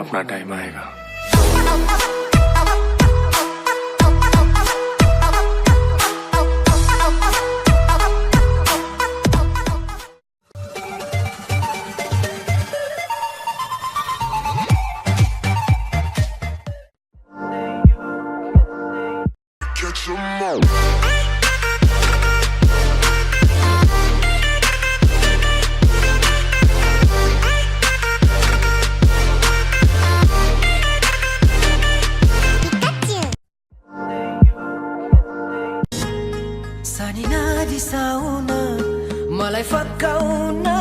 अपना टाइम आएगा। Sanina di sauna malai fakauna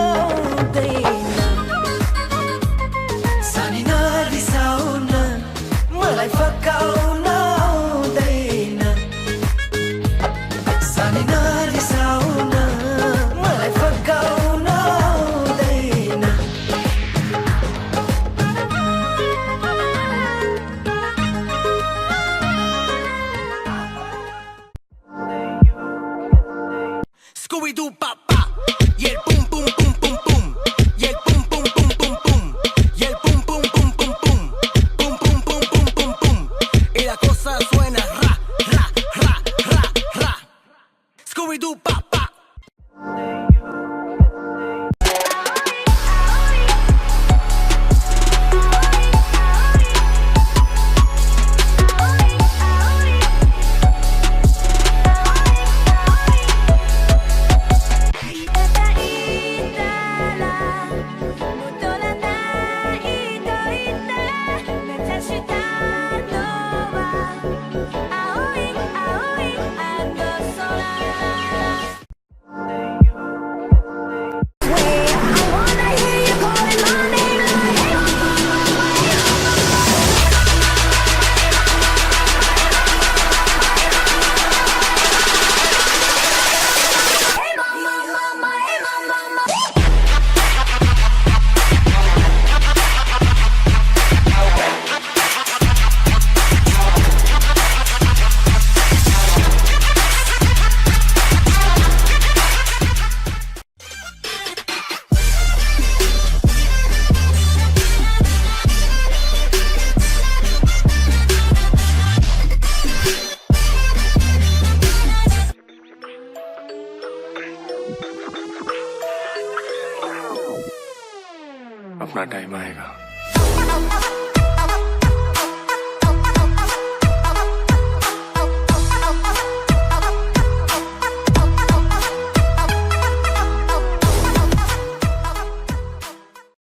deina. Sanina di sauna malai fakauna deina. Sanina di sauna malai fakauna deina. Scooby Doo pa pa y el pum pum pum pum pum y el pum pum pum pum pum y el pum pum pum pum pum pum pum pum pum pum pum y la cosa suena ra ra ra ra ra. Scooby Doo pa pa. अपना time